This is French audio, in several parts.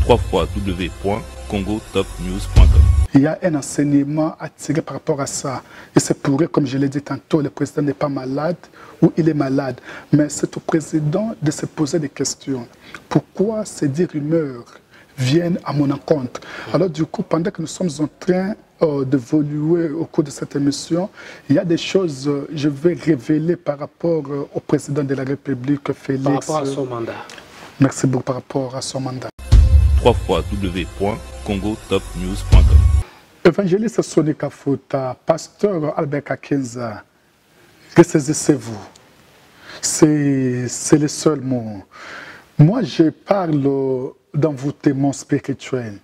www.congotopnews.com. Il y a un enseignement à tirer par rapport à ça. Et c'est pourrait, comme je l'ai dit tantôt, le président n'est pas malade ou il est malade. Mais c'est au président de se poser des questions. Pourquoi ces 10 rumeurs viennent à mon encontre? Alors du coup, pendant que nous sommes en train d'évoluer au cours de cette émission, il y a des choses que je vais révéler par rapport au président de la République, Félix. Par rapport à son mandat. Merci beaucoup par rapport à son mandat. www.congotopnews.com. Évangéliste Sonika Fouta, pasteur Albert Kakenza, ressaisissez-vous. C'est le seul mot. Moi, je parle d'envoûtement spirituel.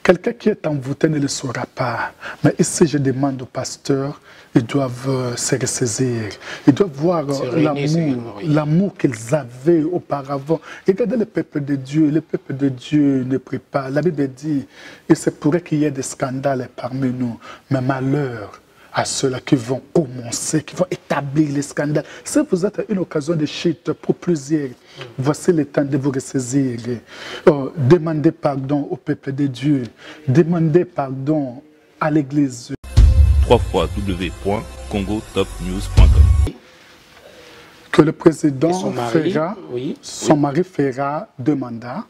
Quelqu'un qui est envoûté ne le saura pas. Mais ici, je demande aux pasteurs, ils doivent se ressaisir. Ils doivent voir l'amour qu'ils avaient auparavant. Regardez le peuple de Dieu. Le peuple de Dieu ne prie pas. La Bible dit, il se pourrait qu'il y ait des scandales parmi nous. Mais malheur à ceux-là qui vont commencer, qui vont établir les scandales. Si vous êtes à une occasion de chute pour plusieurs, voici le temps de vous ressaisir. Demandez pardon au peuple de Dieu. Demandez pardon à l'Église. www.congotopnews.com. Que le président son mari fera 2 mandats,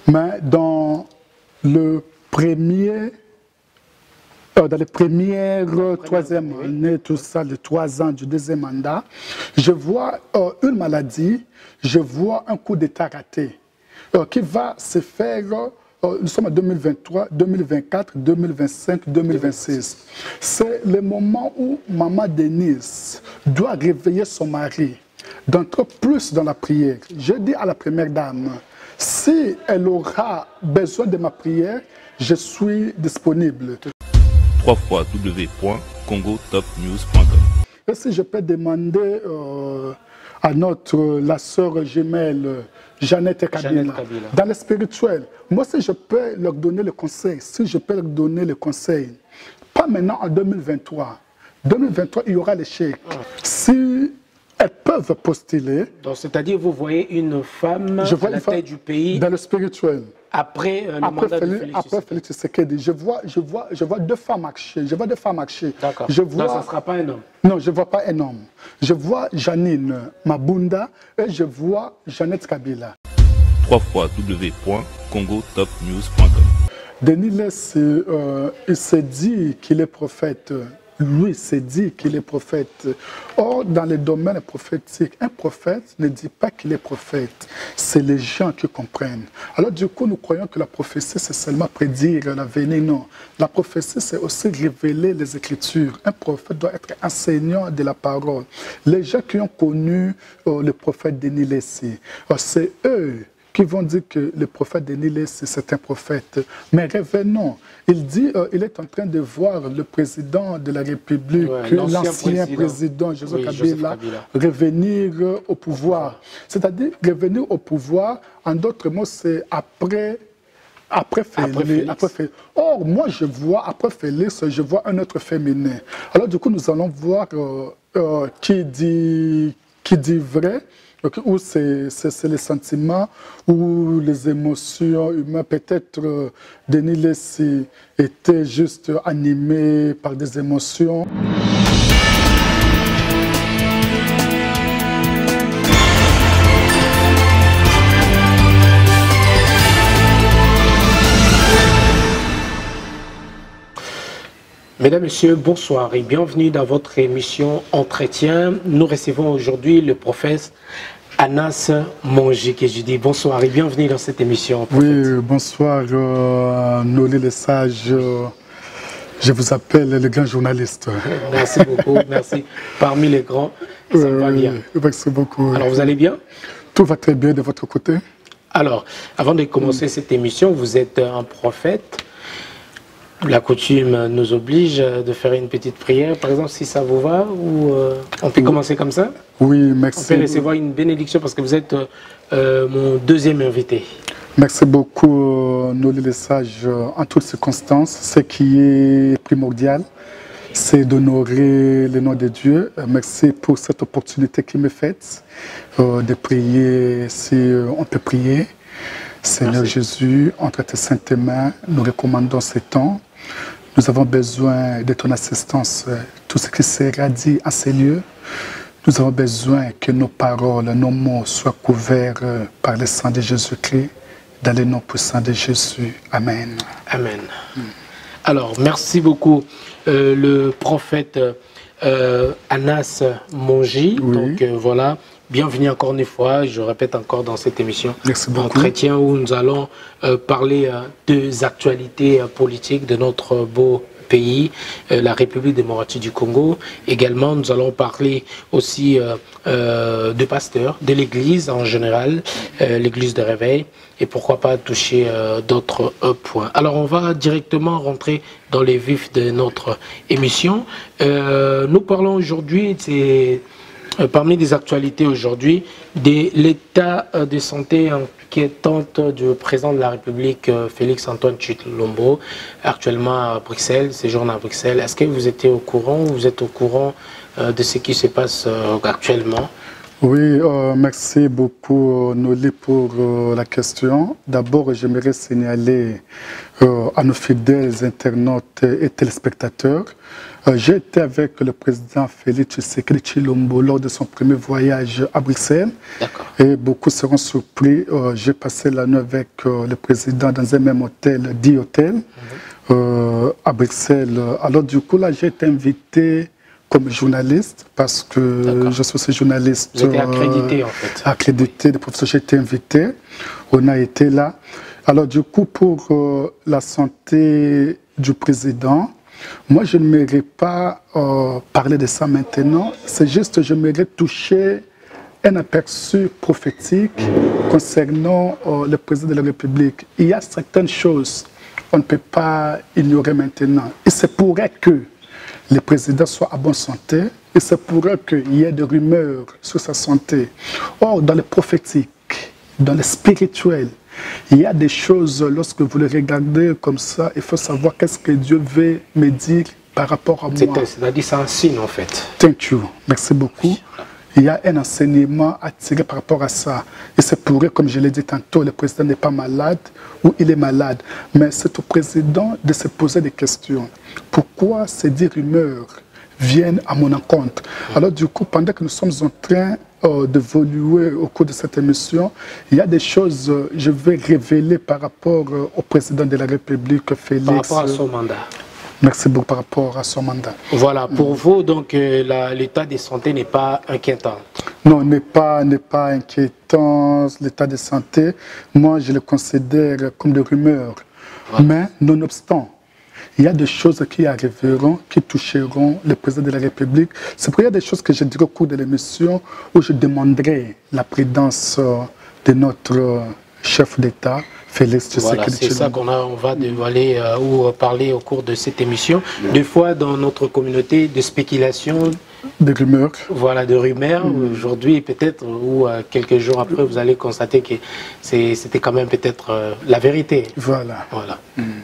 mais dans les premières 3e années, tout ça, les 3 ans du 2e mandat, je vois une maladie, je vois un coup d'État raté qui va se faire, nous sommes en 2023, 2024, 2025, 2026. C'est le moment où Maman Denise doit réveiller son mari, d'entrer plus dans la prière. Je dis à la première dame, si elle aura besoin de ma prière, je suis disponible. www.congotopnews.com. Et si je peux demander à la sœur jumelle Jeannette Kabila, dans le spirituel, moi si je peux leur donner le conseil, pas maintenant en 2023. 2023, il y aura l'échec. Si elles peuvent postuler. Donc, c'est-à-dire, vous voyez une femme à la tête du pays. Dans le spirituel. Après le mandat de Félix Tshisekedi. Je vois 2 femmes marcher. D'accord. Non, ça ne sera pas un homme. Non, je ne vois pas un homme. Je vois Janine Mabunda et je vois Jeannette Kabila. www.congotopnews.com. Denis Less, il s'est dit qu'il est prophète. Lui s'est dit qu'il est prophète. Or, dans le domaine prophétique, un prophète ne dit pas qu'il est prophète. C'est les gens qui comprennent. Alors, du coup, nous croyons que la prophétie, c'est seulement prédire l'avenir. Non. La prophétie, c'est aussi révéler les Écritures. Un prophète doit être enseignant de la parole. Les gens qui ont connu le prophète Denis Lessé, c'est eux qui vont dire que le prophète Denis Lessé, c'est un prophète. Mais revenons, il dit, il est en train de voir le président de la République, l'ancien président Joseph Kabila, revenir au pouvoir. C'est-à-dire, revenir au pouvoir, en d'autres mots, c'est après Félix. Or, moi, je vois, après Félix, je vois un autre féminin. Alors, du coup, nous allons voir qui dit vrai. Okay, ou c'est les sentiments ou les émotions humaines. Peut-être Denis Lessé était juste animé par des émotions. Mesdames, Messieurs, bonsoir et bienvenue dans votre émission Entretien. Nous recevons aujourd'hui le prophète Anas Mongique. Et je dis bonsoir et bienvenue dans cette émission. Prophète. Oui, bonsoir, Noli le Sage. Je vous appelle le grand journaliste. Merci beaucoup, merci. Parmi les grands, ça va bien. Merci beaucoup. Alors, vous allez bien? Tout va très bien de votre côté. Alors, avant de commencer cette émission, vous êtes un prophète. La coutume nous oblige de faire une petite prière, par exemple, si ça vous va, ou on peut commencer comme ça? Oui, merci. On peut recevoir une bénédiction parce que vous êtes mon deuxième invité. Merci beaucoup, Noli le Sage. En toutes circonstances, ce qui est primordial, c'est d'honorer le nom de Dieu. Merci pour cette opportunité qui m'est faite de prier si on peut prier. Seigneur Merci. Jésus, entre tes saintes mains, nous recommandons ces temps. Nous avons besoin de ton assistance, tout ce qui sera dit à ces lieux. Nous avons besoin que nos paroles, nos mots soient couverts par le sang de Jésus-Christ, dans le nom puissant de Jésus. Amen. Amen. Alors, merci beaucoup, le prophète Anas Mongi. Oui. Donc, voilà, bienvenue encore une fois, je répète encore dans cette émission. Merci beaucoup. Entretien où nous allons parler des actualités politiques de notre beau pays, la République démocratique du Congo. Également, nous allons parler aussi de pasteurs, de l'Église en général, l'Église de réveil, et pourquoi pas toucher d'autres points. Alors, on va directement rentrer dans les vifs de notre émission. Nous parlons aujourd'hui, c'est parmi les actualités aujourd'hui, de l'état de santé inquiétante du président de la République, Félix-Antoine Tshilombo, actuellement à Bruxelles, séjourne à Bruxelles. Est-ce que vous étiez au courant, vous êtes au courant de ce qui se passe actuellement? Oui, merci beaucoup, Noli, pour la question. D'abord, j'aimerais signaler à nos fidèles internautes et téléspectateurs. J'ai été avec le président Félix Tshilombo lors de son premier voyage à Bruxelles. Et beaucoup seront surpris. J'ai passé la nuit avec le président dans un même hôtel, dit hôtel, à Bruxelles. Alors du coup, là, j'ai été invité comme journaliste, parce que je suis aussi journaliste. Vous étiez accrédité, en fait. Accrédité, le professeur, j'ai été invité. On a été là. Alors, du coup, pour la santé du président, moi, je ne m'aimerais pas parler de ça maintenant. C'est juste, je m'aimerais toucher un aperçu prophétique concernant le président de la République. Il y a certaines choses qu'on ne peut pas ignorer maintenant. Et c'est pourrait que le président soit en bonne santé, et c'est pourrait qu'il y ait des rumeurs sur sa santé. Or, dans le prophétique, dans le spirituel, il y a des choses, lorsque vous les regardez comme ça, il faut savoir qu'est-ce que Dieu veut me dire par rapport à moi. C'est-à-dire c'est un signe, en fait. Thank you. Merci beaucoup. Il y a un enseignement à tirer par rapport à ça. Et c'est pourrait, comme je l'ai dit tantôt, le président n'est pas malade ou il est malade. Mais c'est au président de se poser des questions. Pourquoi ces 10 rumeurs viennent à mon encontre? Alors du coup, pendant que nous sommes en train d'évoluer au cours de cette émission, il y a des choses que je vais révéler par rapport au président de la République, Félix. Par rapport à son mandat. Merci beaucoup par rapport à son mandat. Voilà, pour vous, donc, l'état de santé n'est pas inquiétant? Non, n'est pas inquiétant, l'état de santé. Moi, je le considère comme des rumeurs. Ouais. Mais, nonobstant, il y a des choses qui arriveront, qui toucheront le président de la République. C'est pourquoi il y a des choses que je dirai au cours de l'émission où je demanderai la prudence de notre chef d'État, Félix Tshisekedi. Voilà, c'est ça on va dévoiler ou parler au cours de cette émission. Des fois, dans notre communauté, de spéculation, de rumeurs. Voilà, de rumeurs. Aujourd'hui, peut-être, ou quelques jours après, vous allez constater que c'était quand même peut-être la vérité. Voilà. Voilà.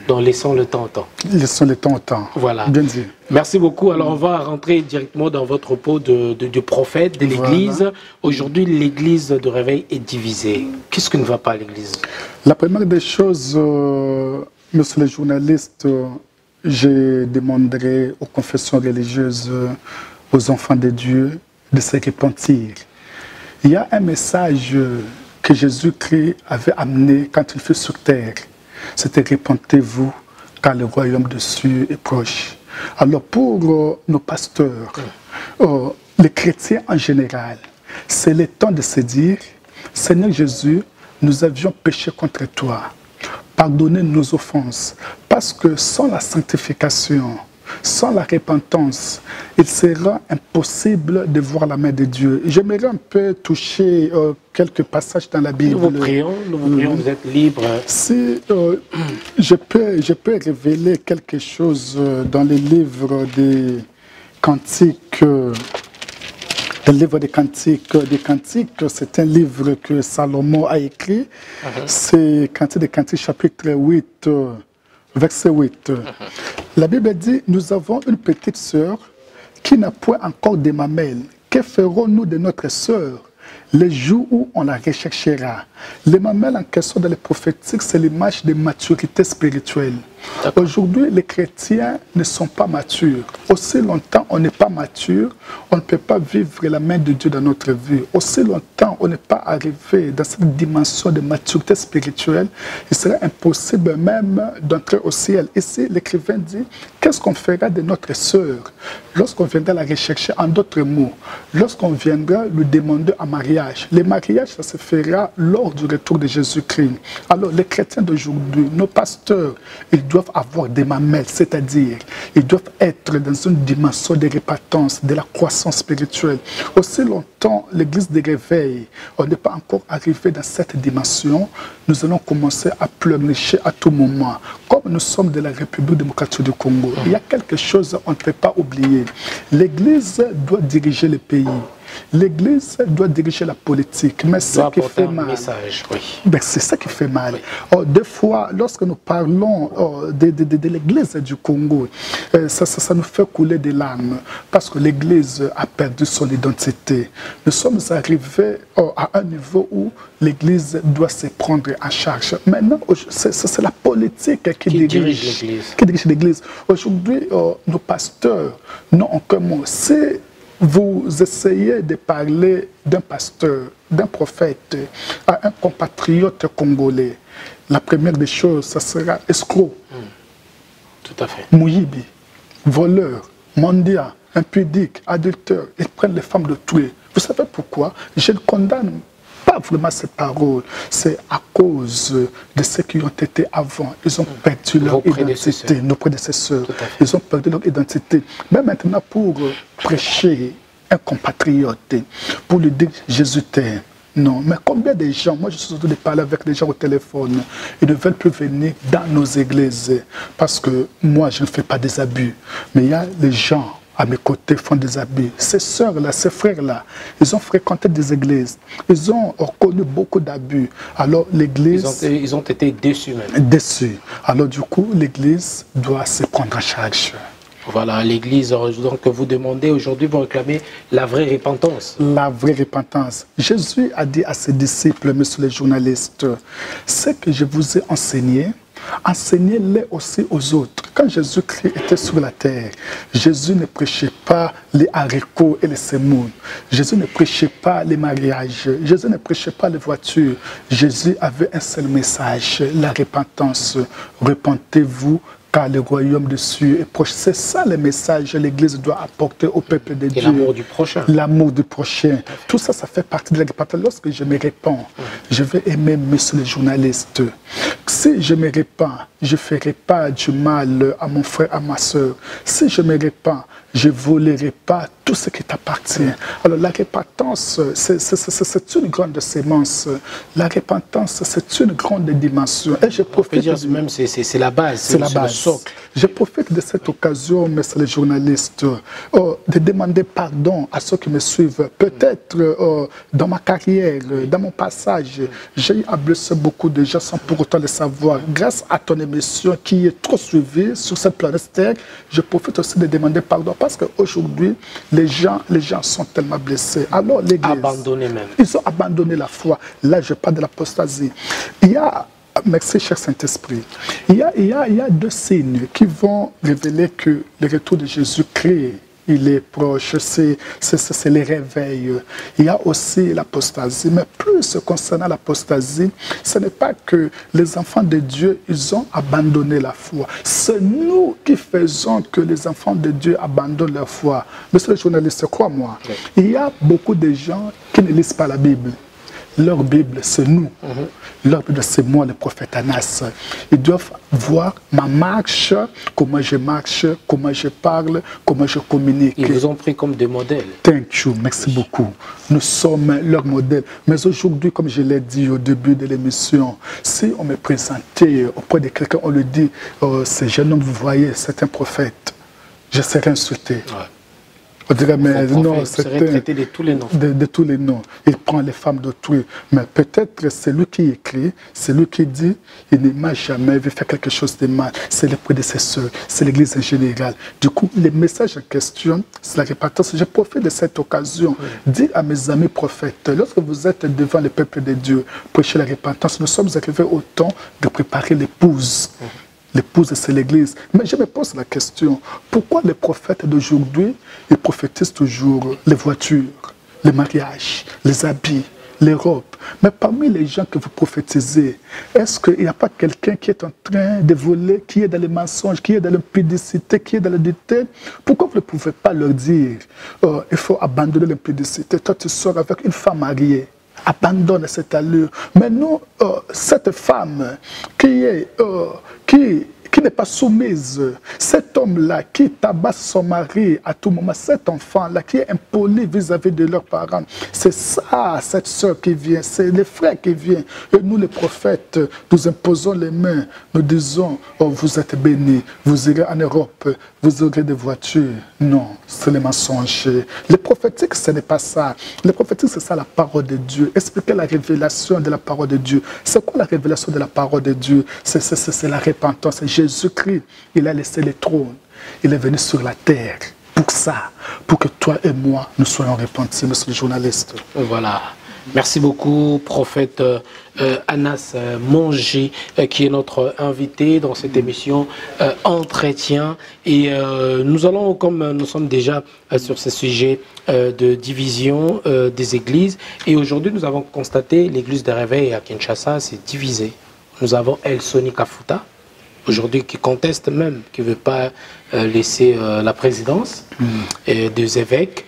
Donc, laissons le temps au temps. Laissons le temps au temps. Voilà. Bien dit. Merci beaucoup. Alors, on va rentrer directement dans votre pot de prophète, de l'Église. Voilà. Aujourd'hui, l'Église de réveil est divisée. Qu'est-ce qui ne va pas à l'Église? La première des choses, monsieur le journaliste, je demanderai aux confessions religieuses, aux enfants de Dieu, de se repentir. Il y a un message que Jésus-Christ avait amené quand il fut sur terre. C'était « Repentez-vous, car le royaume de Dieu est proche ». Alors pour nos pasteurs, les chrétiens en général, c'est le temps de se dire « Seigneur Jésus, nous avions péché contre toi. Pardonnez nos offenses, parce que sans la sanctification, sans la repentance, il sera impossible de voir la main de Dieu. » J'aimerais un peu toucher quelques passages dans la Bible. Nous vous prions, vous êtes libre. Si je peux révéler quelque chose dans les livres des Cantiques. Le livre des Cantiques, c'est un livre que Salomon a écrit. C'est Cantique des Cantiques, chapitre 8, verset 8. La Bible dit, nous avons une petite sœur qui n'a point encore de mamelles. Que ferons-nous de notre sœur les jours où on la recherchera. Les mamelles en question dans les prophétiques, c'est l'image de maturité spirituelle. Aujourd'hui, les chrétiens ne sont pas matures. Aussi longtemps on n'est pas mature, on ne peut pas vivre la main de Dieu dans notre vie. Aussi longtemps on n'est pas arrivé dans cette dimension de maturité spirituelle, il serait impossible même d'entrer au ciel. Ici, l'écrivain dit, qu'est-ce qu'on fera de notre sœur lorsqu'on viendra la rechercher? En d'autres mots, lorsqu'on viendra lui demander un mariage. Le mariage, ça se fera lors du retour de Jésus-Christ. Alors, les chrétiens d'aujourd'hui, nos pasteurs, ils doivent avoir des mamelles, c'est-à-dire, ils doivent être dans une dimension de repentance, de la croissance spirituelle. Aussi longtemps, l'église de réveil, on n'est pas encore arrivé dans cette dimension, nous allons commencer à pleurnicher à tout moment. Comme nous sommes de la République démocratique du Congo, il y a quelque chose qu'on ne peut pas oublier. L'église doit diriger le pays. L'Église doit diriger la politique, mais ce qui fait mal, c'est ça qui fait mal. Des fois, lorsque nous parlons de l'Église du Congo, ça nous fait couler des larmes, parce que l'Église a perdu son identité. Nous sommes arrivés à un niveau où l'Église doit se prendre en charge. Maintenant, c'est la politique qui dirige l'Église. Aujourd'hui, nos pasteurs n'ont aucun mot. Vous essayez de parler d'un pasteur, d'un prophète à un compatriote congolais, la première des choses, ça sera escroc, tout à fait, mouyibi, voleur, mendiant, impudique, adultère. Ils prennent les femmes de tuer. Vous savez pourquoi? Je ne condamne pas vraiment ces paroles. C'est à cause de ceux qui ont été avant. Ils ont perdu leur identité. Nos prédécesseurs. Ils ont perdu leur identité. Mais maintenant, pour prêcher un compatriote, pour lui dire Jésus t'aime. Non, mais combien de gens, moi je suis surtout de parler avec des gens au téléphone, ils ne veulent plus venir dans nos églises parce que moi je ne fais pas des abus. Mais il y a les gens à mes côtés font des abus. Ces sœurs-là, ces frères-là, ils ont fréquenté des églises. Ils ont connu beaucoup d'abus. Alors l'église... Ils ont été déçus même. Déçus. Alors du coup, l'église doit se prendre en charge. Voilà, l'église, donc vous demandez aujourd'hui, vous réclamez la vraie repentance. La vraie repentance. Jésus a dit à ses disciples, messieurs les journalistes, ce que je vous ai enseigné, enseignez-les aussi aux autres. Quand Jésus-Christ était sur la terre, Jésus ne prêchait pas les haricots et les semoule. Jésus ne prêchait pas les mariages. Jésus ne prêchait pas les voitures. Jésus avait un seul message, la repentance. Repentez-vous, car le royaume de Dieu est proche. C'est ça le message que l'Église doit apporter au peuple de Dieu. Et l'amour du prochain. L'amour du prochain. Tout ça, ça fait partie de la repentance. Lorsque je me répands, je vais aimer monsieur les journalistes. Si je me répands, je ne ferai pas du mal à mon frère, à ma soeur. Si je me répands, je ne volerai pas tout ce qui t'appartient. Alors la repentance, c'est une grande sémence. La repentance, c'est une grande dimension. Et je profite... On peut dire même c'est la base. C'est la base. Je profite de cette occasion, messieurs les journalistes, de demander pardon à ceux qui me suivent. Peut-être dans ma carrière, dans mon passage, j'ai eu à blesser beaucoup de gens sans pour autant le savoir. Grâce à ton émission qui est trop suivie sur cette planète Terre, je profite aussi de demander pardon parce qu'aujourd'hui, les gens sont tellement blessés. Alors l'Église... Abandonnés même. Ils ont abandonné la foi. Là, je parle de l'apostasie. Il y a... Merci, cher Saint-Esprit. Il y a deux signes qui vont révéler que le retour de Jésus-Christ, il est proche, c'est les réveils. Il y a aussi l'apostasie. Mais plus concernant l'apostasie, ce n'est pas que les enfants de Dieu, ils ont abandonné la foi. C'est nous qui faisons que les enfants de Dieu abandonnent leur foi. Monsieur le journaliste, crois-moi, il y a beaucoup de gens qui ne lisent pas la Bible. Leur Bible, c'est nous. Leur Bible, c'est moi, le prophète Anas. Ils doivent voir ma marche, comment je marche, comment je parle, comment je communique. Ils vous ont pris comme des modèles. Thank you, merci beaucoup. Nous sommes leur modèle. Mais aujourd'hui, comme je l'ai dit au début de l'émission, si on me présentait auprès de quelqu'un, on lui dit, ce jeune homme, vous voyez, c'est un prophète, je serai insulté. On dirait, mais Son non, prophète serait traité de tous les noms. De tous les noms. Il prend les femmes d'autrui. Mais peut-être c'est lui qui écrit, c'est lui qui dit, il ne m'a jamais vu faire quelque chose de mal. C'est les prédécesseurs, c'est l'Église en général. Du coup, les messages en question, c'est la repentance. Je profite de cette occasion, dire à mes amis prophètes, lorsque vous êtes devant le peuple de Dieu, prêchez la repentance, nous sommes arrivés au temps de préparer l'épouse. L'épouse, c'est l'Église. Mais je me pose la question, pourquoi les prophètes d'aujourd'hui, ils prophétisent toujours les voitures, les mariages, les habits, les robes? Mais parmi les gens que vous prophétisez, est-ce qu'il n'y a pas quelqu'un qui est en train de voler, qui est dans les mensonges, qui est dans l'impudicité, qui est dans la détente? Pourquoi vous ne pouvez pas leur dire, il faut abandonner l'impudicité? Toi, tu sors avec une femme mariée. Abandonne cette allure. Mais nous, cette femme qui n'est pas soumise, cet homme-là qui tabasse son mari à tout moment, cet enfant-là qui est impoli vis-à-vis de leurs parents, c'est ça, cette soeur qui vient, c'est les frères qui viennent. Et nous, les prophètes, nous imposons les mains, nous disons, oh, vous êtes bénis, vous irez en Europe, vous aurez des voitures. Non, c'est les mensonges. Les prophétiques, ce n'est pas ça. Les prophétiques, c'est ça la parole de Dieu. Expliquer la révélation de la parole de Dieu. C'est quoi la révélation de la parole de Dieu? C'est la repentance. Jésus-Christ, il a laissé le trône. Il est venu sur la terre pour ça, pour que toi et moi, nous soyons repentis, monsieur le journaliste. Voilà. Merci beaucoup, prophète Anas Mongi, qui est notre invité dans cette émission Entretien. Et nous allons, comme nous sommes déjà sur ce sujet de division des églises, et aujourd'hui nous avons constaté l'église de Réveil à Kinshasa s'est divisée. Nous avons El Soni Kafuta, aujourd'hui qui conteste même, qui ne veut pas laisser la présidence des évêques.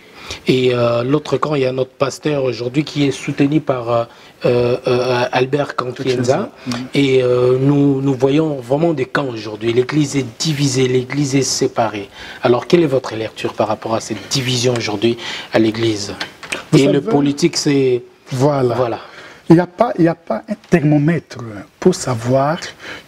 Et l'autre camp, il y a notre pasteur aujourd'hui qui est soutenu par Albert Kankienza. Et nous voyons vraiment des camps aujourd'hui. L'église est divisée, l'église est séparée. Alors, quelle est votre lecture par rapport à cette division aujourd'hui à l'église? Et le politique, c'est... Voilà. Il n'y a pas un thermomètre pour savoir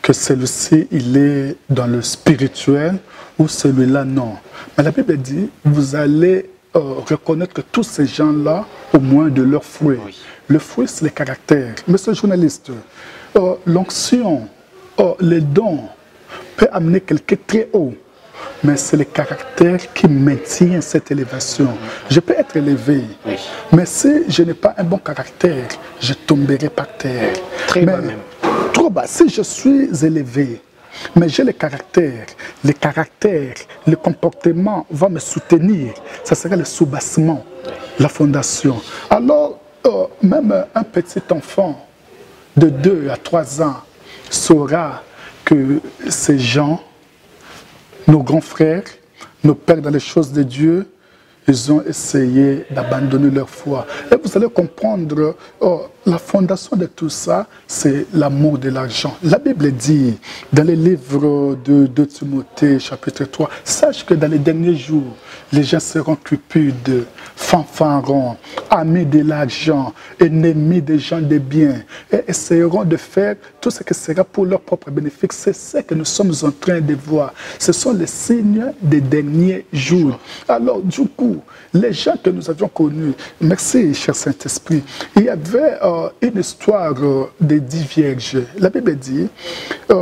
que celui-ci, il est dans le spirituel ou celui-là, non. Mais la Bible dit, vous allez reconnaître que tous ces gens-là, au moins de leurs fruits. Oui. Le fruit, c'est le caractère. Monsieur le journaliste, l'onction, les dons peut amener quelqu'un très haut. Mais c'est le caractère qui maintient cette élévation. Je peux être élevé, mais si je n'ai pas un bon caractère, je tomberai par terre. Très bas même. Trop bas. Si je suis élevé, mais j'ai le caractère, le comportement va me soutenir, ça sera le soubassement, la fondation. Alors, même un petit enfant de 2 à 3 ans saura que ces gens, nos grands frères, nos pères dans les choses de Dieu, ils ont essayé d'abandonner leur foi. Et vous allez comprendre, la fondation de tout ça, c'est l'amour de l'argent. La Bible dit, dans les livres de Timothée, chapitre 3, sache que dans les derniers jours, les gens seront cupides, fanfarons, amis de l'argent, ennemis des gens de bien, et essaieront de faire tout ce qui sera pour leur propre bénéfice. C'est ce que nous sommes en train de voir. Ce sont les signes des derniers jours. Alors, du coup, les gens que nous avions connus, merci, cher Saint-Esprit, il y avait une histoire des 10 vierges. La Bible dit,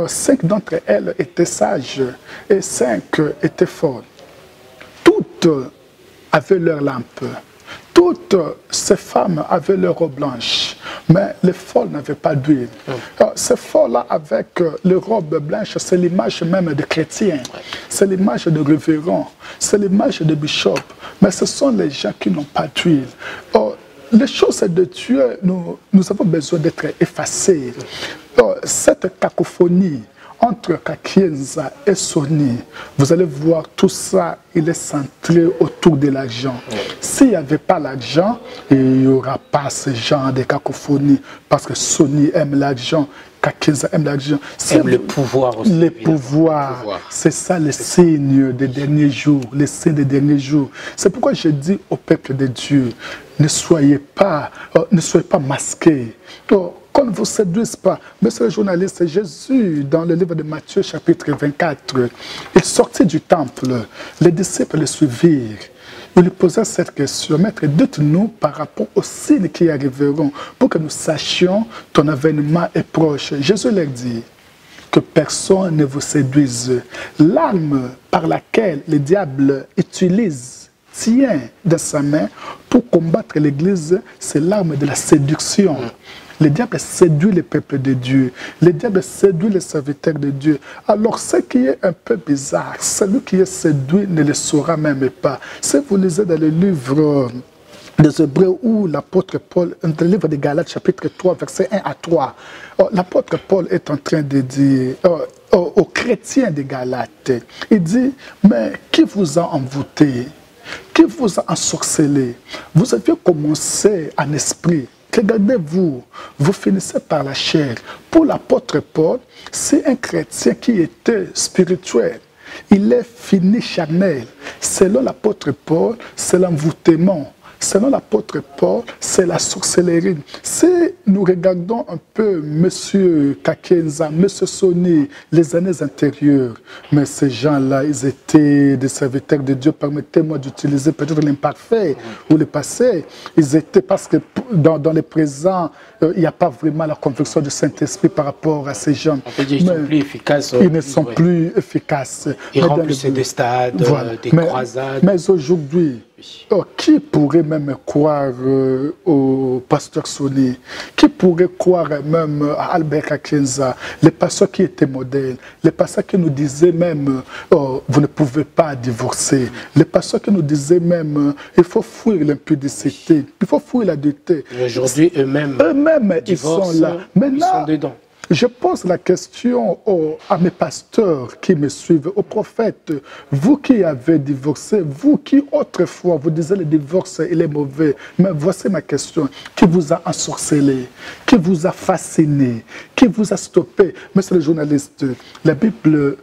5 d'entre elles étaient sages et 5 étaient folles. Toutes avaient leur lampe. Toutes ces femmes avaient leur robe blanche, mais les folles n'avaient pas d'huile. Ces folles-là, avec les robes blanches, c'est l'image même de chrétiens, c'est l'image de révérends, c'est l'image de bishops, mais ce sont les gens qui n'ont pas d'huile. Les choses de Dieu, nous avons besoin d'être effacées. Cette cacophonie entre Kankienza et Soni, vous allez voir tout ça, il est centré autour de l'argent. S'il n'y avait pas l'argent, il n'y aura pas ce genre de cacophonie, parce que Soni aime l'argent, Kankienza aime l'argent. Aime le pouvoir aussi. Le pouvoir, c'est ça le signe des derniers jours, le signe des derniers jours. C'est pourquoi je dis au peuple de Dieu, ne soyez pas masqués. Qu'on ne vous séduise pas. Monsieur le journaliste, Jésus, dans le livre de Matthieu, chapitre 24, il sortit du temple. Les disciples le suivirent. il lui posa cette question. Maître, dites-nous par rapport aux signes qui arriveront pour que nous sachions ton avènement est proche. Jésus leur dit que personne ne vous séduise. L'arme par laquelle le diable tient dans sa main pour combattre l'Église, c'est l'arme de la séduction. Le diable séduit le peuple de Dieu. Le diable séduit les serviteurs de Dieu. Alors, ce qui est un peu bizarre, celui qui est séduit ne le saura même pas. Si vous lisez dans le livre des Hébreux où l'apôtre Paul, dans le livre des Galates, chapitre 3, versets 1 à 3, l'apôtre Paul est en train de dire aux chrétiens des Galates, il dit, mais qui vous a envoûté? Qui vous a ensorcelé? Vous aviez commencé en esprit. Regardez-vous, vous finissez par la chair. Pour l'apôtre Paul, c'est un chrétien qui était spirituel. Il est fini charnel. Selon l'apôtre Paul, c'est l'envoûtement. Selon l'apôtre Paul, c'est la sorcellerie. Si nous regardons un peu M. Kakenza, M. Soni, les années antérieures, mais ces gens-là, ils étaient des serviteurs de Dieu. Permettez-moi d'utiliser peut-être l'imparfait ou le passé. Ils étaient, parce que dans le présent, il n'y a pas vraiment la conviction du Saint-Esprit par rapport à ces gens. On peut dire qu'ils ne sont plus efficaces. Ils ne sont plus efficaces. Ils remplissent des stades, voilà. des croisades. Mais aujourd'hui, qui pourrait même croire au pasteur Soni? Qui pourrait croire même à Albert Kakenza, les pasteurs qui étaient modèles, les pasteurs qui nous disaient même vous ne pouvez pas divorcer, les pasteurs qui nous disaient même il faut fuir l'impudicité, il faut fuir l'adultère. Aujourd'hui, eux-mêmes, ils sont là. Maintenant, ils sont dedans. Je pose la question à mes pasteurs qui me suivent, aux prophètes, vous qui avez divorcé, vous qui autrefois vous disiez le divorce il est mauvais, mais voici ma question, qui vous a ensorcelé, qui vous a fasciné, qui vous a stoppé? Monsieur le journaliste, la Bible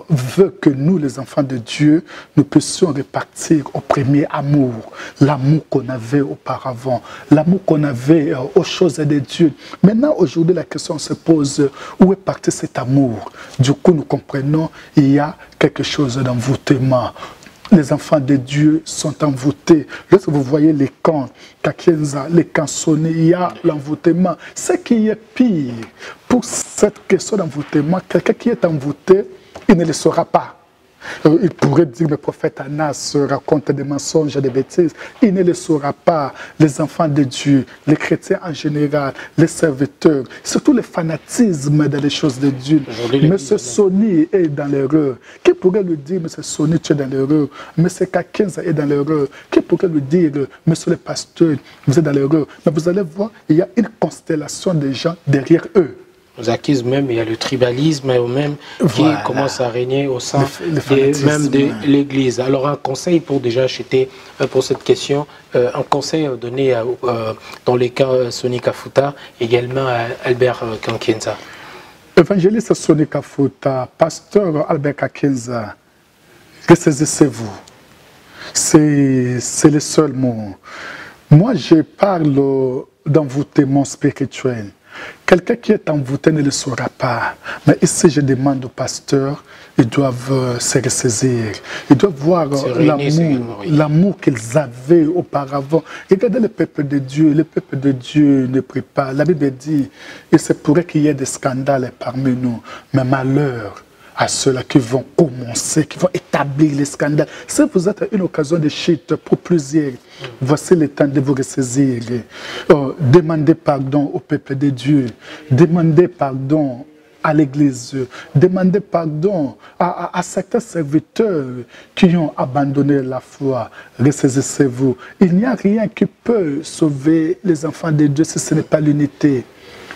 veut que nous, les enfants de Dieu, nous puissions repartir au premier amour, l'amour qu'on avait auparavant, l'amour qu'on avait aux choses de Dieu. Maintenant, aujourd'hui, la question se pose, où est parti cet amour? Du coup, nous comprenons, il y a quelque chose d'envoûtement. Les enfants de Dieu sont envoûtés. Lorsque vous voyez les camps Kakenza, les camps Soni, il y a l'envoûtement. Ce qui est pire, pour cette question d'envoûtement, quelqu'un qui est envoûté, il ne le saura pas. Il pourrait dire que le prophète Anas raconte des mensonges et des bêtises. Il ne le saura pas. Les enfants de Dieu, les chrétiens en général, les serviteurs, surtout le fanatisme dans les choses de Dieu. M. Soni est dans l'erreur. Qui pourrait lui dire, M. Soni, tu es dans l'erreur? M. Kakenza est dans l'erreur. Qui pourrait lui dire, M. le pasteur, vous êtes dans l'erreur? Mais vous allez voir, il y a une constellation de gens derrière eux. Aux acquises même, il y a le tribalisme même qui commence à régner au sein même de l'Église. Alors un conseil pour déjà acheter pour cette question, un conseil donné dans les cas Soni Kafuta, également à Albert Kakenza. Évangéliste Soni Kafuta, pasteur Albert Kakenza, ressaisissez-vous. C'est le seul mot. Moi, je parle d'envoûtement spirituel. Quelqu'un qui est envoûté ne le saura pas. Mais ici, je demande aux pasteurs, ils doivent se ressaisir. Ils doivent voir l'amour qu'ils avaient auparavant. Regardez le peuple de Dieu. Le peuple de Dieu ne prie pas. La Bible dit, il se pourrait qu'il y ait des scandales parmi nous. Mais malheur à ceux-là qui vont commencer, qui vont établir les scandales. Si vous êtes une occasion de chute pour plusieurs, voici le temps de vous ressaisir. Demandez pardon au peuple de Dieu. Demandez pardon à l'Église. Demandez pardon à certains serviteurs qui ont abandonné la foi. Ressaisissez-vous. Il n'y a rien qui peut sauver les enfants de Dieu si ce n'est pas l'unité.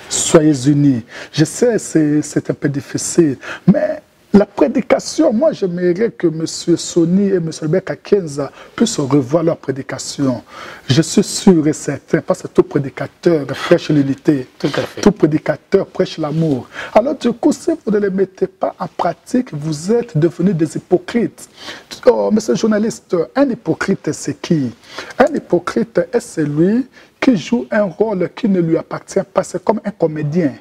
Soyez unis. Je sais, c'est un peu difficile, mais la prédication, moi j'aimerais que M. Soni et M. Albert Kakenza puissent revoir leur prédication. Je suis sûr et certain, parce que tout prédicateur prêche l'unité. Tout à fait. Tout prédicateur prêche l'amour. Alors du coup, si vous ne les mettez pas en pratique, vous êtes devenus des hypocrites. Monsieur le journaliste, un hypocrite c'est qui? Un hypocrite est celui qui joue un rôle qui ne lui appartient pas. C'est comme un comédien,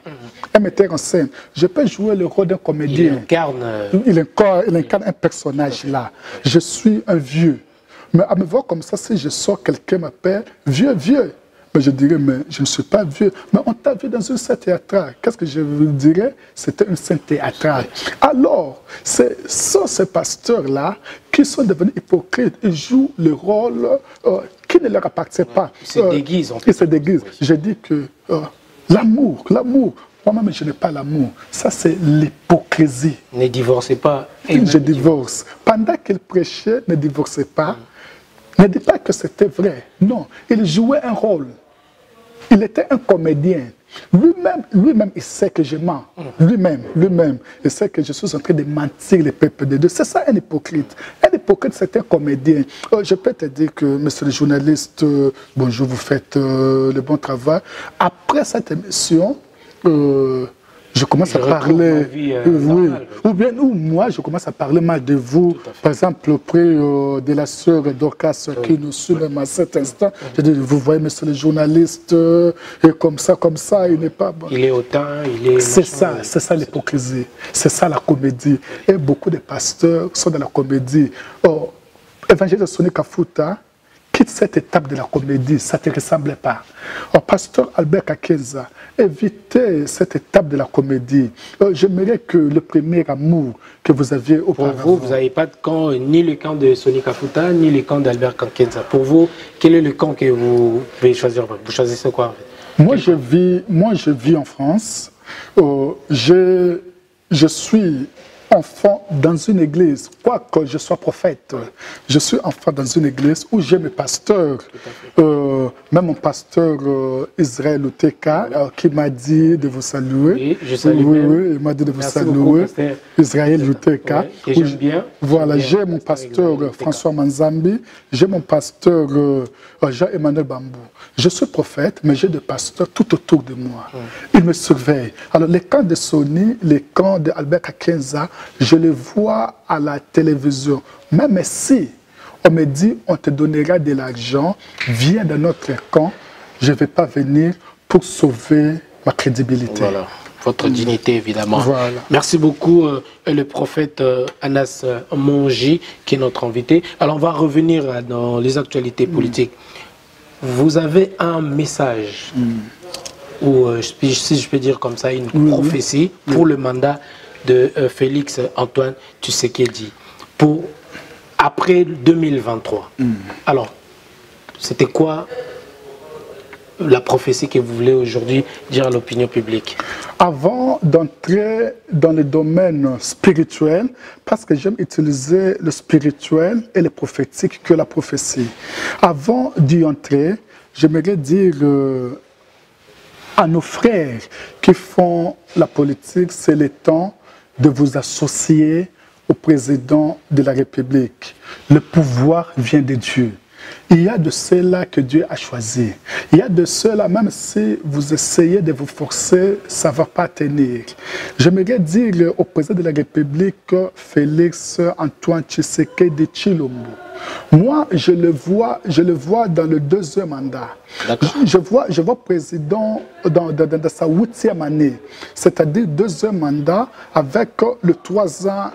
un metteur en scène. Je peux jouer le rôle d'un comédien. Il incarne un personnage là. Je suis un vieux. Mais à me voir comme ça, si je sors, quelqu'un m'appelle vieux, vieux. Mais je dirais, mais je ne suis pas vieux. Mais on t'a vu dans une scène théâtrale. Qu'est-ce que je vous dirais? C'était une scène théâtrale. Alors, ce sont ces pasteurs-là qui sont devenus hypocrites. Ils jouent le rôle qui ne leur appartient pas. Ils se déguisent. Ils se déguisent. Je dis que l'amour, moi-même, je n'ai pas l'amour. Ça, c'est l'hypocrisie. Ne divorcez pas. Je divorce. Pendant qu'il prêchait, ne divorcez pas. Ne dis pas que c'était vrai. Non, il jouait un rôle. Il était un comédien. Lui-même, il sait que je mens. Lui-même, il sait que je suis en train de mentir les peuples de Dieu. C'est ça un hypocrite. Un hypocrite, c'est un comédien. Je peux te dire que, monsieur le journaliste, bonjour, vous faites le bon travail. Après cette émission, je commence à parler, oui, ou moi je commence à parler mal de vous, par exemple auprès de la sœur Dorcas qui nous suit même à cet instant. Je dis, vous voyez, monsieur le journaliste, et comme ça, il n'est pas bon. Il est hautain, il est... C'est ça l'hypocrisie, c'est ça la comédie. Et beaucoup de pasteurs sont dans la comédie. Oh, évangéliste Sonny Kafuta quitte cette étape de la comédie, ça ne te ressemblait pas. Oh, pasteur Albert Kakenza, évitez cette étape de la comédie. J'aimerais que le premier amour que vous aviez auparavant... Pour vous n'avez pas de camp, ni le camp de Sonny Kafuta, ni le camp d'Albert Kakenza. Pour vous, quel est le camp que vous pouvez choisir? Vous choisissez quoi en fait? Moi, je vis en France. Je suis enfant dans une église, quoique je sois prophète, je suis enfant dans une église où j'ai mes pasteurs, même mon pasteur Israël Uteka qui m'a dit de vous saluer. Oui, je salue oui, il m'a dit de vous saluer. Beaucoup, Israël Uteka. Ouais, j'aime bien. Voilà, j'ai mon pasteur François Manzambi, j'ai mon pasteur Jean-Emmanuel Bambou. Je suis prophète, mais j'ai des pasteurs tout autour de moi. Ils me surveillent. Alors, les camps de Sonny, les camps d'Albert Kakenza, je les vois à la télévision. Même si on me dit on te donnera de l'argent, viens dans notre camp, je ne vais pas venir pour sauver ma crédibilité. Voilà, votre dignité évidemment. Voilà. Merci beaucoup le prophète Anas Mongi qui est notre invité. Alors on va revenir dans les actualités politiques. Vous avez un message, ou si je peux dire comme ça, une prophétie pour le mandat de Félix Antoine Tshisekedi pour après 2023. Alors, c'était quoi la prophétie que vous voulez aujourd'hui dire à l'opinion publique? Avant d'entrer dans le domaine spirituel, parce que j'aime utiliser le spirituel et le prophétique que la prophétie. Avant d'y entrer, j'aimerais dire à nos frères qui font la politique, c'est le temps de vous associer au président de la République. Le pouvoir vient de Dieu. Il y a de ceux-là que Dieu a choisi. Il y a de ceux-là, même si vous essayez de vous forcer, ça ne va pas tenir. J'aimerais dire au président de la République, Félix Antoine Tshisekedi Tshilombo, moi, je le vois dans le deuxième mandat. Je vois président dans sa 8e année, c'est-à-dire deuxième mandat avec les 3 ans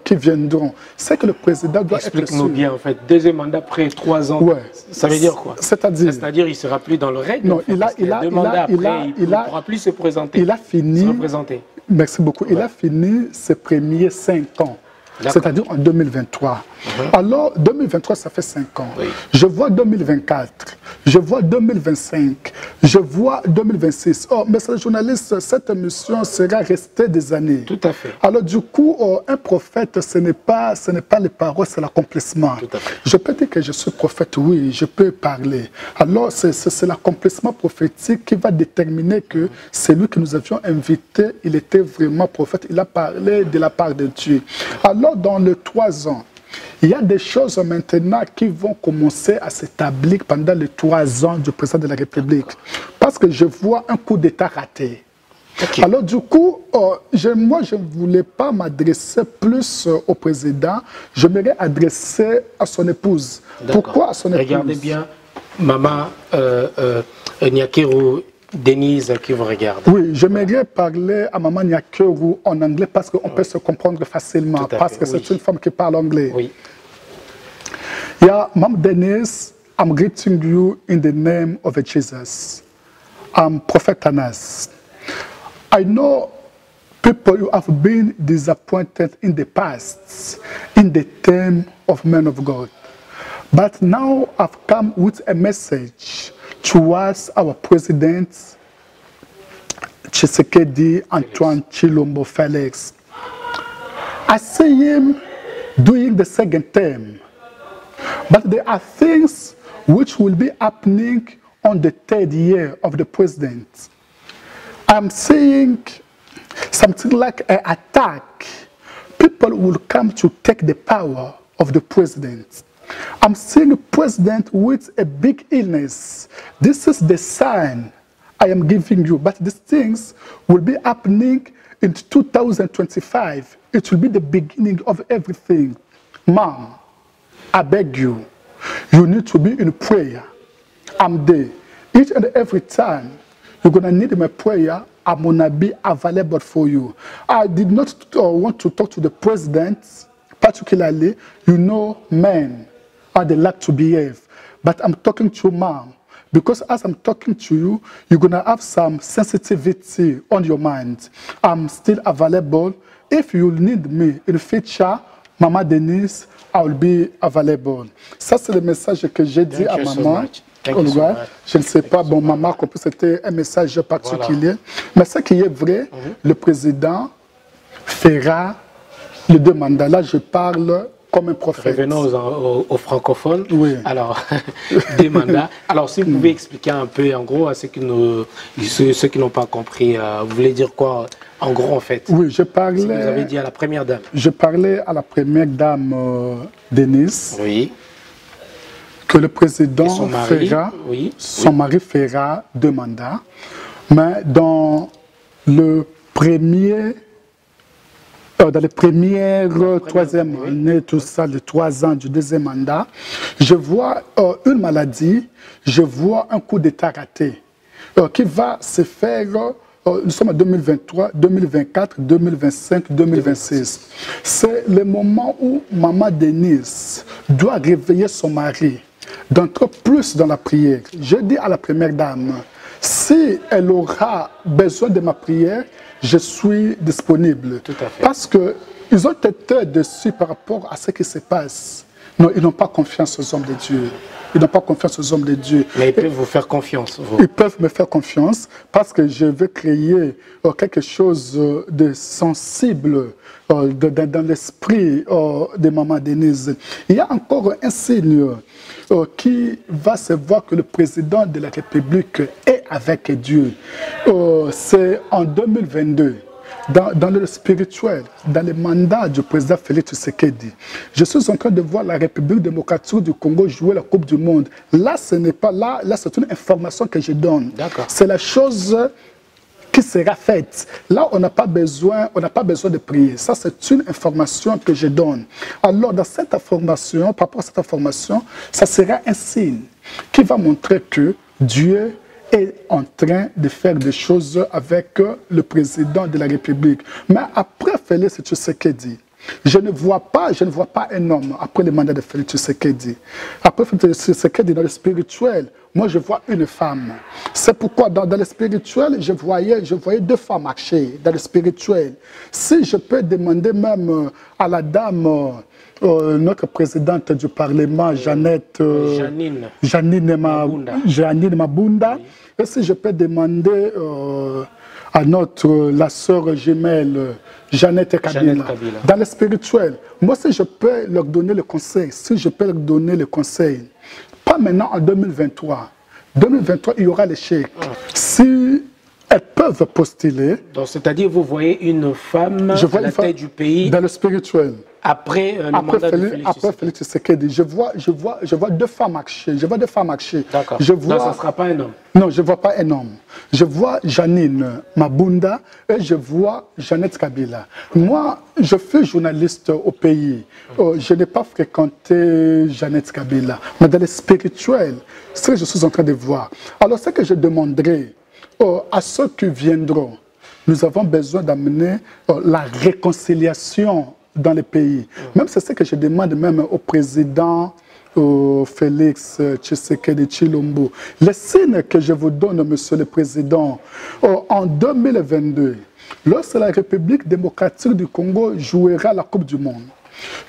qui viendront. C'est que le président doit être sûr. Explique-nous bien, en fait. Deuxième mandat après 3 ans, ça veut dire quoi? C'est-à-dire qu'il ne sera plus dans le règne. Non, il ne pourra plus se présenter. Il a fini. Se représenter. Merci beaucoup. Il a fini ses premiers 5 ans. C'est-à-dire en 2023. Alors, 2023, ça fait 5 ans. Je vois 2024, je vois 2025, je vois 2026. Oh, mais le journaliste, cette émission sera restée des années. Tout à fait. Alors, du coup, un prophète, ce n'est pas les paroles, c'est l'accomplissement. Je peux dire que je suis prophète, oui, je peux parler. Alors, c'est l'accomplissement prophétique qui va déterminer que celui que nous avions invité, il était vraiment prophète. Il a parlé de la part de Dieu. Alors, dans les 3 ans, il y a des choses maintenant qui vont commencer à s'établir pendant les 3 ans du président de la République. Parce que je vois un coup d'État raté. Alors du coup, moi je ne voulais pas m'adresser plus au président, je m'aurais adressé à son épouse. Pourquoi à son épouse? Regardez bien, maman Nyakeru Denise qui vous regarde. Oui, j'aimerais parler à maman Nyakeru en anglais parce qu'on peut se comprendre facilement, parce que c'est une femme qui parle anglais. Oui. Yeah, Mom Denise, I'm greeting you in the name of Jesus. I'm Prophet Anas. I know people who have been disappointed in the past, in the term of men of God. But now I've come with a message towards our president, Tshisekedi Antoine Chilombo Felix. I see him doing the second term, but there are things which will be happening on the third year of the president. I'm seeing something like an attack. People will come to take the power of the president. I'm seeing a president with a big illness. This is the sign I am giving you, but these things will be happening in 2025. It will be the beginning of everything. Mom, I beg you, you need to be in prayer. I'm there. Each and every time you're going to need my prayer, I'm going to be available for you. I did not want to talk to the president, particularly, you know, men, how they like to behave. But I'm talking to Mom, because as I'm talking to you, you're going to have some sensitivity on your mind. I'm still available. If you need me in the future, Maman Denise, I will be available. Ça, c'est le message que j'ai dit à maman. Je ne sais pas, bon, maman, c'était un message particulier. Voilà. Mais ce qui est vrai, le président fera les deux mandats. Là, je parle comme un prophète. Revenons aux francophones. Oui. Alors, des mandats. Alors, si vous pouvez expliquer un peu, en gros, à ceux qui n'ont pas compris, vous voulez dire quoi, en gros, en fait? Oui, je parlais... Si vous avez dit à la première dame. Je parlais à la première dame, Denise. Oui. Que le président fera, son mari fera deux mandats. Mais dans le premier... dans les premières troisième année, tout ça, les 3 ans du deuxième mandat, je vois une maladie, je vois un coup d'état raté qui va se faire, nous sommes en 2023, 2024, 2025, 2026. C'est le moment où Maman Denise doit réveiller son mari, d'entrer plus dans la prière. Je dis à la première dame, si elle aura besoin de ma prière, je suis disponible. Tout à fait. Parce qu'ils ont été dessus par rapport à ce qui se passe. Non, ils n'ont pas confiance aux hommes de Dieu. Ils n'ont pas confiance aux hommes de Dieu. Mais ils peuvent vous faire confiance, vous. Ils peuvent me faire confiance parce que je veux créer quelque chose de sensible dans l'esprit de Maman Denise. Il y a encore un signe qui va se voir que le président de la République est avec Dieu. C'est en 2022. Dans le spirituel, dans le mandat du président Félix Tshisekedi, je suis en train de voir la République démocratique du Congo jouer la Coupe du Monde. Là, ce n'est pas là, là c'est une information que je donne. C'est la chose qui sera faite. Là, on n'a pas besoin de prier. Ça, c'est une information que je donne. Alors, dans cette information, par rapport à cette information, ça sera un signe qui va montrer que Dieu est en train de faire des choses avec le président de la République. Mais après Félix Tshisekedi, je ne vois pas un homme après le mandat de Félix Tshisekedi. Après Félix Tshisekedi, dans le spirituel, moi je vois une femme. C'est pourquoi dans le spirituel, je voyais 2 femmes marcher dans le spirituel. Si je peux demander même à la dame, notre présidente du Parlement, Janine Mabunda, oui. Et si je peux demander à la sœur jumelle, Jeannette Kabila, dans le spirituel, moi si je peux leur donner le conseil, pas maintenant en 2023. 2023, il y aura l'échec. Si elles peuvent postuler. Donc, c'est-à-dire, vous voyez une femme à la tête du pays. Dans le spirituel. Après le mandat de Félix Après Félix Tshisekedi, je vois 2 femmes marcher. D'accord. Non, ça ne sera pas un homme. Non, je ne vois pas un homme. Je vois Janine Mabunda et je vois Jeannette Kabila. Moi, je fais journaliste au pays. Je n'ai pas fréquenté Jeannette Kabila. Mais dans le spirituel, c'est ce que je suis en train de voir. Alors, ce que je demanderai à ceux qui viendront, nous avons besoin d'amener la réconciliation dans le pays. Même c'est ce que je demande même au président Félix Tshisekedi Tshilombo. Les signes que je vous donne, Monsieur le Président, en 2022, lorsque la République démocratique du Congo jouera la Coupe du Monde,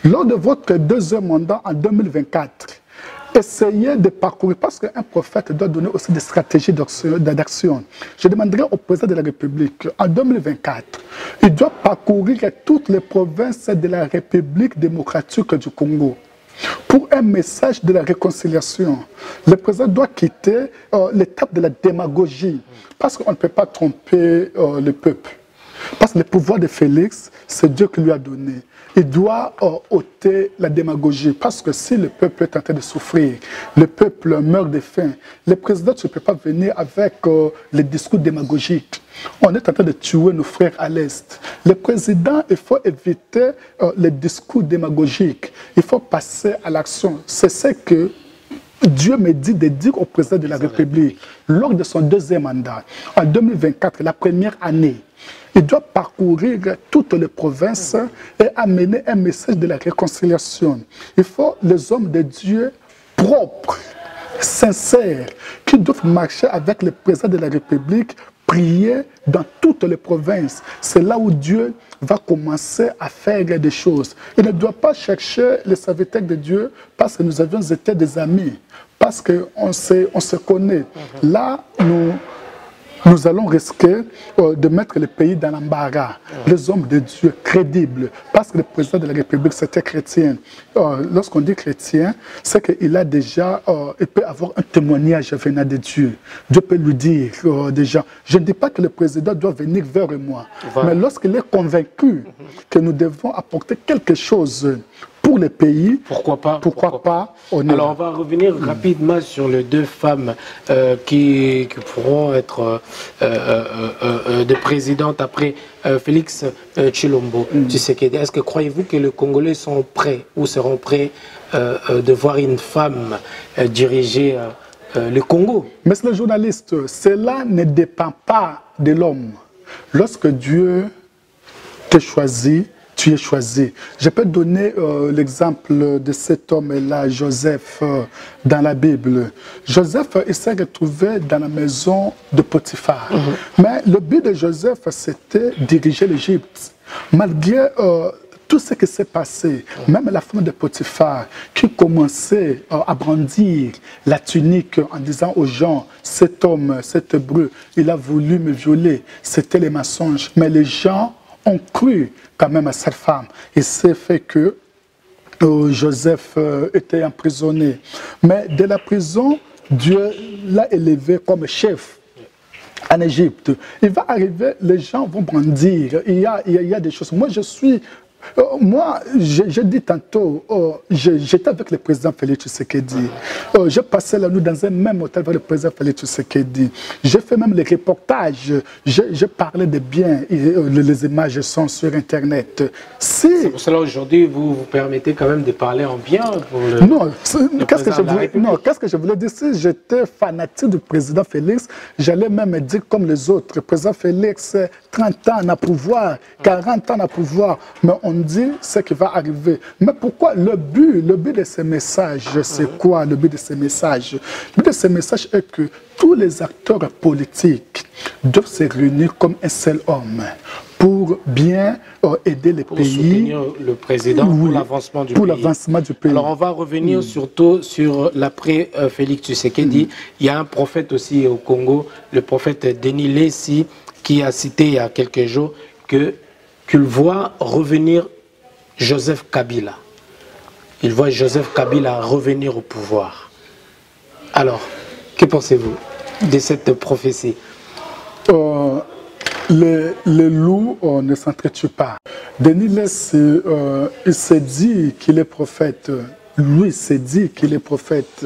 lors de votre deuxième mandat en 2024, essayez de parcourir, parce qu'un prophète doit donner aussi des stratégies d'action. Je demanderai au président de la République, en 2024, il doit parcourir toutes les provinces de la République démocratique du Congo pour un message de la réconciliation. Le président doit quitter l'étape de la démagogie, parce qu'on ne peut pas tromper le peuple. Parce que le pouvoir de Félix, c'est Dieu qui lui a donné. Il doit ôter la démagogie, parce que si le peuple est en train de souffrir, le peuple meurt de faim, le président ne peut pas venir avec les discours démagogiques. On est en train de tuer nos frères à l'Est. Le président, il faut éviter les discours démagogiques. Il faut passer à l'action. C'est ce que Dieu me dit de dire au président de la République, lors de son deuxième mandat, en 2024, la première année, il doit parcourir toutes les provinces et amener un message de la réconciliation. Il faut les hommes de Dieu propres, sincères, qui doivent marcher avec le président de la République, prier dans toutes les provinces. C'est là où Dieu va commencer à faire des choses. Il ne doit pas chercher les serviteurs de Dieu parce que nous avions été des amis, parce qu'on se connaît. Là, nous allons risquer de mettre le pays dans l'embarras. Les hommes de Dieu crédibles, parce que le président de la République, c'était chrétien. Lorsqu'on dit chrétien, c'est qu'il a déjà, il peut avoir un témoignage venant de Dieu. Dieu peut lui dire déjà, je ne dis pas que le président doit venir vers moi, mais lorsqu'il est convaincu que nous devons apporter quelque chose pour le pays, pourquoi pas Alors on va revenir rapidement sur les deux femmes qui pourront être de présidentes après Félix Tshilombo. Est-ce que croyez-vous que les Congolais sont prêts ou seront prêts de voir une femme diriger le Congo? Monsieur le journaliste, cela ne dépend pas de l'homme. Lorsque Dieu te choisit, tu es choisi. Je peux donner l'exemple de cet homme-là, Joseph, dans la Bible. Joseph, il s'est retrouvé dans la maison de Potiphar. Mais le but de Joseph, c'était diriger l'Égypte. Malgré tout ce qui s'est passé, même la femme de Potiphar, qui commençait à brandir la tunique en disant aux gens, cet homme, cet hébreu, il a voulu me violer. C'était les mensonges. Mais les gens ont cru quand même à cette femme. Et c'est fait que Joseph était emprisonné. Mais de la prison, Dieu l'a élevé comme chef en Égypte. Il va arriver, les gens vont brandir. Il y a des choses. Moi, je suis... moi, j'ai dit tantôt, j'étais avec le président Félix Tshisekedi. J'ai passé la nuit dans un même hôtel avec le président Félix Tshisekedi. J'ai fait même les reportages. J'ai parlé de bien. Les images sont sur Internet. C'est pour cela aujourd'hui, vous vous permettez quand même de parler en bien pour le... Non, qu'est-ce que je voulais dire? Si j'étais fanatique du président Félix, j'allais même dire comme les autres. Le président Félix, 30 ans à pouvoir, 40 ans à pouvoir. Mais on dit ce qui va arriver. Mais pourquoi le but de ces messages, c'est quoi le but de ces messages? Le but de ces messages est que tous les acteurs politiques doivent se réunir comme un seul homme pour bien aider les pays. Soutenir le président pour l'avancement du pays. Alors on va revenir surtout sur l'après Félix Tshisekedi. Il y a un prophète aussi au Congo, le prophète Denis Lessi, qui a cité il y a quelques jours qu'il voit revenir Joseph Kabila. Il voit Joseph Kabila revenir au pouvoir. Alors, que pensez-vous de cette prophétie? Les loups ne s'entretuent pas. Denis Lessi, il s'est dit qu'il est prophète. Lui s'est dit qu'il est prophète.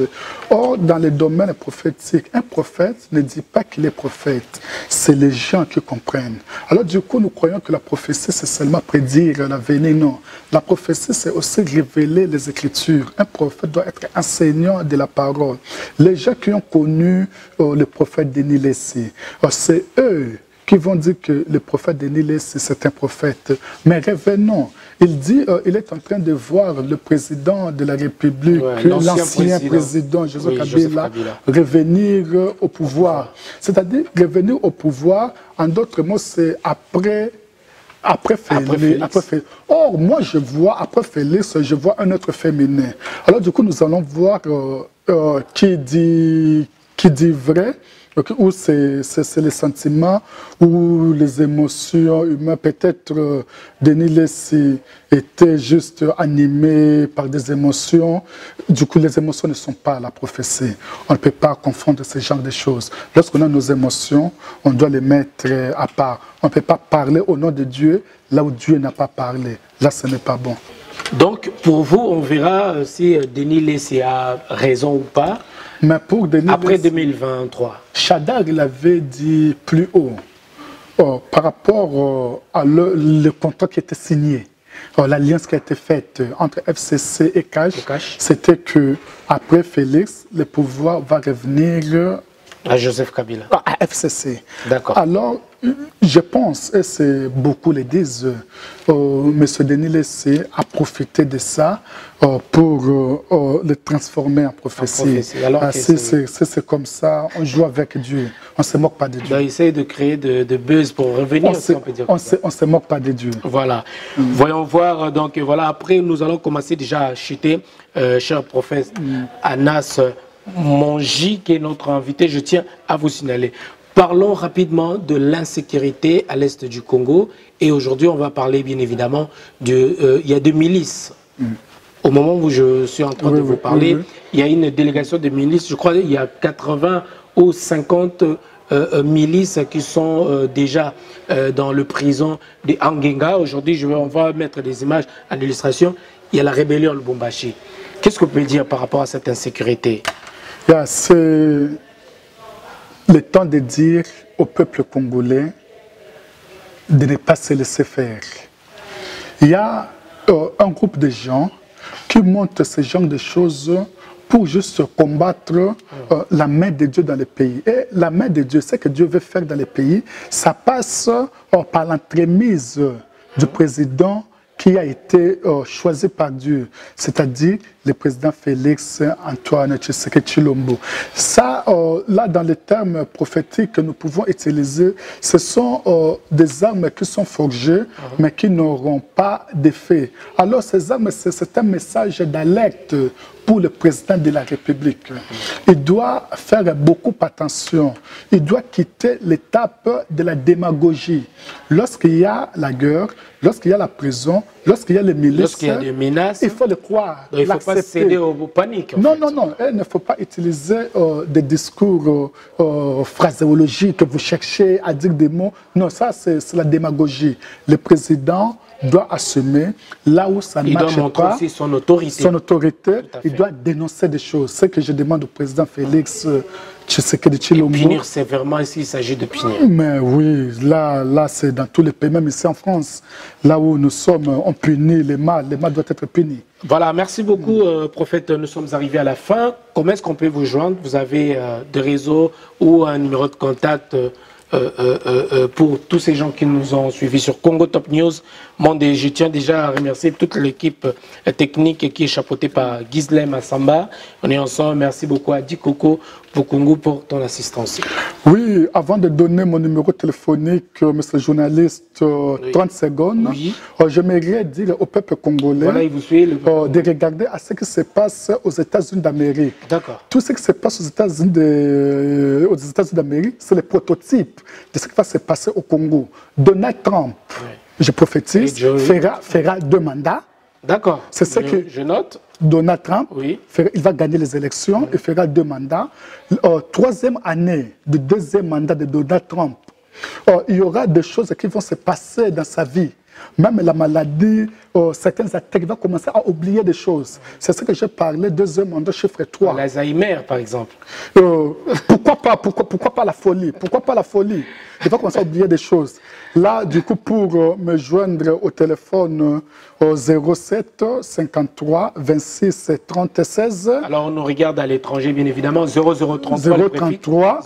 Or, dans le domaine prophétique, un prophète ne dit pas qu'il est prophète. C'est les gens qui comprennent. Alors, du coup, nous croyons que la prophétie, c'est seulement prédire l'avenir. Non. La prophétie, c'est aussi révéler les Écritures. Un prophète doit être enseignant de la parole. Les gens qui ont connu le prophète Denis Lessi, c'est eux qui vont dire que le prophète Denis Lessé, c'est un prophète. Mais revenons. Il dit, il est en train de voir le président de la République, l'ancien président Joseph Kabila, revenir au pouvoir. C'est-à-dire, revenir au pouvoir, en d'autres mots, c'est après Félix. Or, moi, je vois, après Félix, je vois un autre féminin. Alors, du coup, nous allons voir qui dit vrai, ou c'est les sentiments ou les émotions humaines. Peut-être Denis Lessé était juste animé par des émotions. Du coup, les émotions ne sont pas la prophétie. On ne peut pas confondre ce genre de choses. Lorsqu'on a nos émotions, on doit les mettre à part. On ne peut pas parler au nom de Dieu là où Dieu n'a pas parlé. Là, ce n'est pas bon. Donc, pour vous, on verra si Denis Lessé a raison ou pas. Mais pour Denis après Lessé, 2023. Shaddai l'avait dit plus haut par rapport à le contrat qui était signé. L'alliance qui a été faite entre FCC et Cash, c'était que après Félix, le pouvoir va revenir à Joseph Kabila. À FCC. D'accord. Alors, je pense, et c'est beaucoup le disent, M. Denis Lessé a profité de ça pour le transformer en prophétie. C'est comme ça, on joue avec Dieu, on ne se moque pas de Dieu. On essaie de créer de buzz pour revenir, si on peut dire. On ne se moque pas de Dieu. Voilà. Voyons voir, donc voilà, après nous allons commencer déjà à chuter, cher prophète Anas Monji, qui est notre invité, je tiens à vous signaler. Parlons rapidement de l'insécurité à l'est du Congo. Et aujourd'hui, on va parler bien évidemment il y a des milices. Au moment où je suis en train de vous parler, il y a une délégation de milices. Je crois qu'il y a 80 ou 50 milices qui sont déjà dans le prison de Angenga. Aujourd'hui, on va mettre des images en illustration. Il y a la rébellion Lubumbashi. Qu'est-ce que vous pouvez dire par rapport à cette insécurité? C'est le temps de dire au peuple congolais de ne pas se laisser faire. Il y a un groupe de gens qui montrent ce genre de choses pour juste combattre la main de Dieu dans le pays. Et la main de Dieu, ce que Dieu veut faire dans le pays, ça passe par l'entremise du président qui a été choisi par Dieu, c'est-à-dire le président Félix Antoine Tshisekedi Tshilombo. Ça, là, dans les termes prophétiques que nous pouvons utiliser, ce sont des armes qui sont forgées, mais qui n'auront pas d'effet. Alors, ces armes, c'est un message d'alerte pour le président de la République. Il doit faire beaucoup attention. Il doit quitter l'étape de la démagogie. Lorsqu'il y a la guerre, lorsqu'il y a la prison, lorsqu'il y a les milices, lorsqu'il y a des menaces, il faut le croire. Donc, il ne faut pas céder aux paniques. Non, non, non. Il ne faut pas utiliser des discours phraséologiques que vous cherchez à dire des mots. Non, ça, c'est la démagogie. Le président doit assumer là où ça ne marche pas. Il doit montrer aussi son autorité. Son autorité, il doit dénoncer des choses. Ce que je demande au président Félix Tshisekedi Tshilombo. Et punir sévèrement s'il s'agit de punir. Mais oui, là c'est dans tous les pays, même ici en France, là où nous sommes, on punit les mal doivent être punis. Voilà, merci beaucoup, prophète. Nous sommes arrivés à la fin. Comment est-ce qu'on peut vous joindre? Vous avez des réseaux ou un numéro de contact pour tous ces gens qui nous ont suivis sur Congo Top News Monde. Et je tiens déjà à remercier toute l'équipe technique qui est chapeautée par Ghislaine Assamba. On est ensemble. Merci beaucoup à Dikoko Bukungu pour ton assistance. Oui, avant de donner mon numéro téléphonique, monsieur le journaliste, 30 secondes, j'aimerais dire au peuple congolais de regarder à ce qui se passe aux États-Unis d'Amérique. D'accord. Tout ce qui se passe aux États-Unis d'Amérique, c'est le prototype de ce qui va se passer au Congo. Donald Trump, je prophétise, fera 2 mandats. D'accord. C'est ce que je note. Donald Trump, il va gagner les élections, il fera 2 mandats. 3e année du 2e mandat de Donald Trump, il y aura des choses qui vont se passer dans sa vie. Même la maladie, certaines attaques, il va commencer à oublier des choses. C'est ce que j'ai parlé, 2e mandat, chiffre 3. L'Alzheimer, par exemple. Pourquoi pas la folie? Pourquoi pas la folie? Il va commencer à oublier des choses. Là, du coup, pour me joindre au téléphone au 07 53 26 30 16. Alors, on nous regarde à l'étranger, bien évidemment. 0033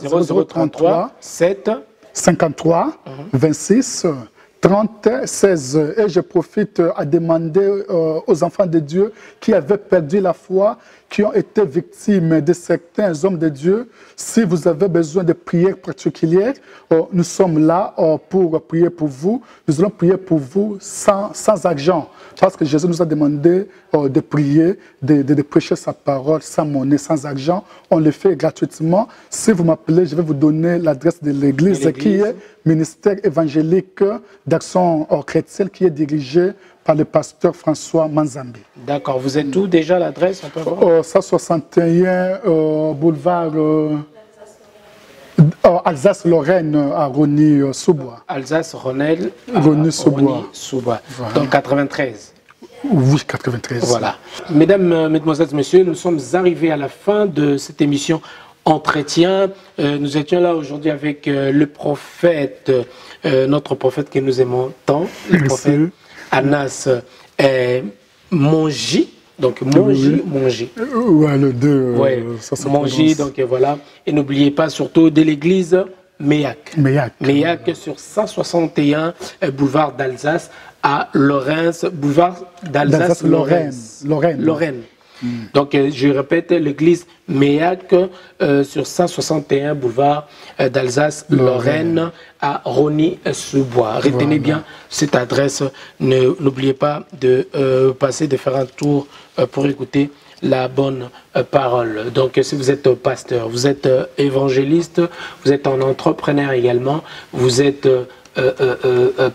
033 7 53 26 30 16. Et je profite à demander aux enfants de Dieu qui avaient perdu la foi, qui ont été victimes de certains hommes de Dieu, si vous avez besoin de prières particulières, nous sommes là pour prier pour vous. Nous allons prier pour vous sans argent, parce que Jésus nous a demandé de prier, de prêcher sa parole sans monnaie, sans argent. On le fait gratuitement. Si vous m'appelez, je vais vous donner l'adresse de l'église qui est ministère évangélique d'action chrétienne, qui est dirigé par le pasteur François Manzambi. D'accord. Vous êtes où déjà l'adresse? 161 boulevard Alsace-Lorraine à Rony-sous-Bois. Alsace-Rony-sous-Bois. Voilà. Donc 93. Oui, 93. Voilà. Mesdames, Mesdemoiselles, Messieurs, nous sommes arrivés à la fin de cette émission Entretien. Nous étions là aujourd'hui avec le prophète, notre prophète que nous aimons tant, le prophète Anas Mongi. Donc Mongi. Ouais, le 2. Mongi, donc voilà. Et n'oubliez pas surtout de l'église Méac sur 161 boulevard d'Alsace à Lorraine, boulevard d'Alsace-Lorraine. Donc, je répète, l'église Méac sur 161 boulevard d'Alsace-Lorraine à Rony-sous-Bois. Retenez bien cette adresse. N'oubliez pas de passer, de faire un tour pour écouter la bonne parole. Donc, si vous êtes pasteur, vous êtes évangéliste, vous êtes un entrepreneur également, vous êtes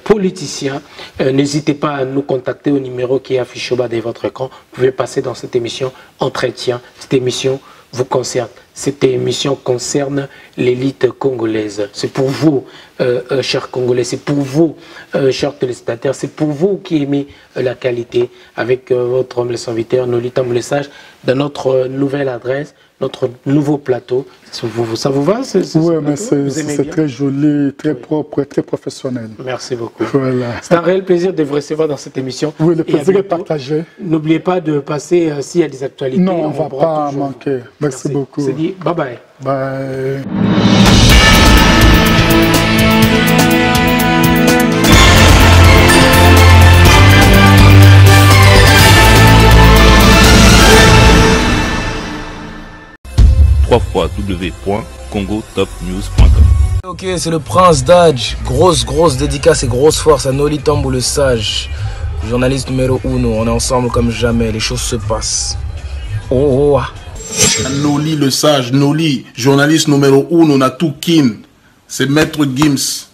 politicien, n'hésitez pas à nous contacter au numéro qui est affiché au bas de votre écran. Vous pouvez passer dans cette émission Entretien. Cette émission vous concerne. Cette émission concerne l'élite congolaise. C'est pour vous, chers Congolais, c'est pour vous, chers téléspectateurs, c'est pour vous qui aimez la qualité avec votre homme le serviteur, Nolita Moulessage, dans notre nouvelle adresse, notre nouveau plateau. Ça vous va? Oui, mais c'est très joli, très propre, très professionnel. Merci beaucoup. Voilà. C'est un réel plaisir de vous recevoir dans cette émission. Oui, le plaisir est partagé. N'oubliez pas de passer s'il y a des actualités. Non, on ne va pas manquer. Merci beaucoup. C'est dit, bye bye. Bye. www.congotopnews.com. Ok, c'est le Prince Daj. Grosse dédicace et grosse force à Noli Tambou le Sage. Journaliste numéro 1. On est ensemble comme jamais. Les choses se passent. Oh. Noli le Sage, Noli, journaliste numéro 1, on a tout kin. C'est Maître Gims.